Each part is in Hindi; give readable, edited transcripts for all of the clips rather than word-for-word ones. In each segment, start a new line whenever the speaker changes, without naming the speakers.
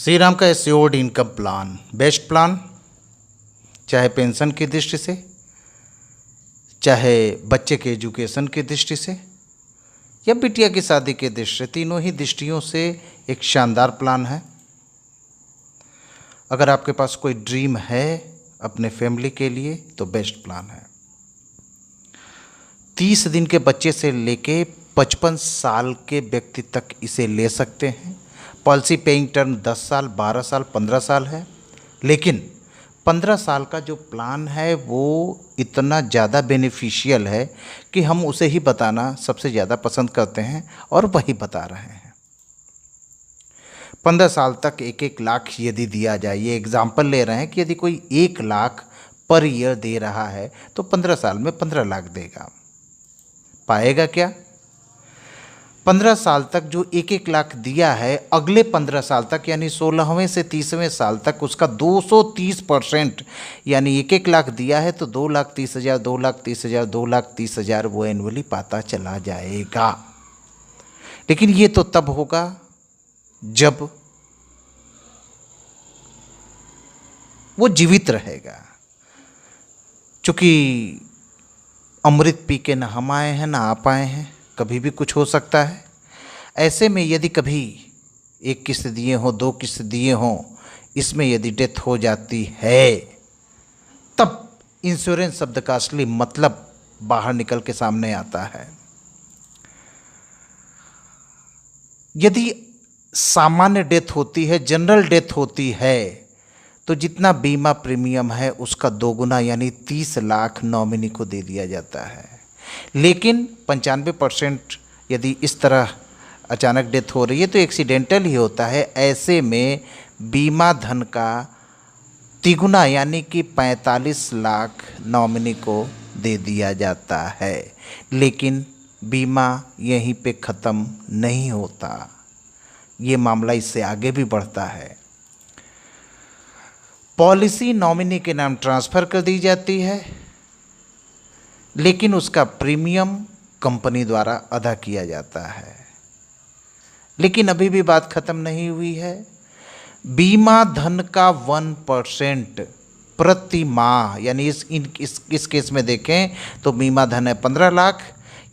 श्री राम का assured income plan best plan, चाहे पेंशन की दृष्टि से, चाहे बच्चे के एजुकेशन की दृष्टि से, या बिटिया की शादी की दृष्टि से, तीनों ही दृष्टियों से एक शानदार प्लान है। अगर आपके पास कोई ड्रीम है अपने फैमिली के लिए तो बेस्ट प्लान है। 30 दिन के बच्चे से लेके 55 साल के व्यक्ति तक इसे ले सकते हैं। पॉलिसी पेइंग टर्म 10 साल, 12 साल, 15 साल है, लेकिन 15 साल का जो प्लान है वो इतना ज़्यादा बेनिफिशियल है कि हम उसे ही बताना सबसे ज़्यादा पसंद करते हैं और वही बता रहे हैं। 15 साल तक 1-1 लाख यदि दिया जाए, ये एग्जाम्पल ले रहे हैं कि यदि कोई 1 लाख पर ईयर दे रहा है तो 15 साल में 15 लाख देगा। पाएगा क्या? 15 साल तक जो 1-1 लाख दिया है, अगले 15 साल तक यानी 16वें से 30वें साल तक उसका 230% यानी 1-1 लाख दिया है तो 2,30,000, 2,30,000, 2,30,000 वो एनुअली पाता चला जाएगा। लेकिन ये तो तब होगा जब वो जीवित रहेगा। चूंकि अमृत पी के न हम आए हैं ना आप आए हैं, कभी भी कुछ हो सकता है। ऐसे में यदि कभी 1 किस्त दिए हों, 2 किस्त दिए हों, इसमें यदि डेथ हो जाती है तब इंश्योरेंस शब्द का असली मतलब बाहर निकल के सामने आता है। यदि सामान्य डेथ होती है, जनरल डेथ होती है, तो जितना बीमा प्रीमियम है उसका 2 गुना यानी 30 लाख नॉमिनी को दे दिया जाता है। लेकिन 95% यदि इस तरह अचानक डेथ हो रही है तो एक्सीडेंटल ही होता है। ऐसे में बीमा धन का तिगुना यानी कि 45 लाख नॉमिनी को दे दिया जाता है। लेकिन बीमा यहीं पे ख़त्म नहीं होता, ये मामला इससे आगे भी बढ़ता है। पॉलिसी नॉमिनी के नाम ट्रांसफ़र कर दी जाती है, लेकिन उसका प्रीमियम कंपनी द्वारा अदा किया जाता है। लेकिन अभी भी बात ख़त्म नहीं हुई है। बीमा धन का 1% प्रति माह यानी इस केस में देखें तो बीमा धन है 15 लाख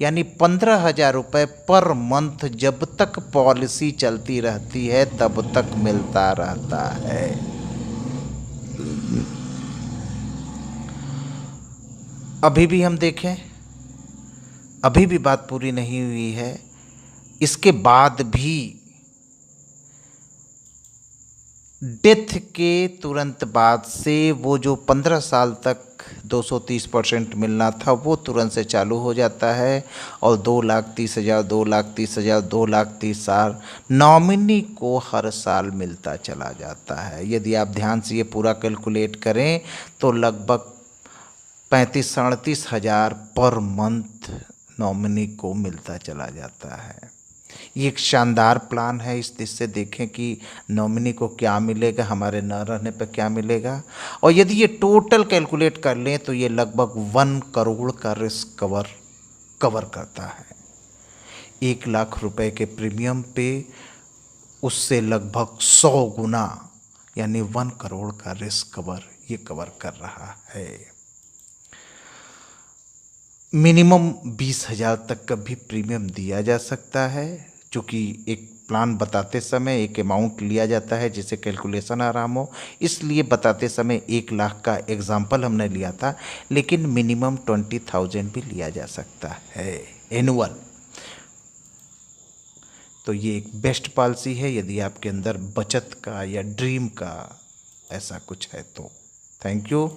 यानी 15,000 रुपये पर मंथ जब तक पॉलिसी चलती रहती है तब तक मिलता रहता है। अभी भी हम देखें, अभी भी बात पूरी नहीं हुई है। इसके बाद भी डेथ के तुरंत बाद से वो जो 15 साल तक 230% मिलना था वो तुरंत से चालू हो जाता है और 2,30,000, 2,30,000, 2,30,000 नॉमिनी को हर साल मिलता चला जाता है। यदि आप ध्यान से ये पूरा कैलकुलेट करें तो लगभग 35-37 हज़ार पर मंथ नॉमिनी को मिलता चला जाता है। ये एक शानदार प्लान है। इस दृष्टि से देखें कि नॉमिनी को क्या मिलेगा, हमारे न रहने पर क्या मिलेगा। और यदि ये टोटल कैलकुलेट कर लें तो ये लगभग 1 करोड़ का रिस्क कवर करता है। 1 लाख रुपए के प्रीमियम पे उससे लगभग 100 गुना यानी 1 करोड़ का रिस्क ये कवर कर रहा है। मिनिमम 20,000 तक का भी प्रीमियम दिया जा सकता है, क्योंकि एक प्लान बताते समय एक अमाउंट लिया जाता है जिससे कैलकुलेशन आराम हो, इसलिए बताते समय 1 लाख का एग्जाम्पल हमने लिया था। लेकिन मिनिमम 20,000 भी लिया जा सकता है एनुअल। तो ये एक बेस्ट पॉलिसी है यदि आपके अंदर बचत का या ड्रीम का ऐसा कुछ है तो। Thank you.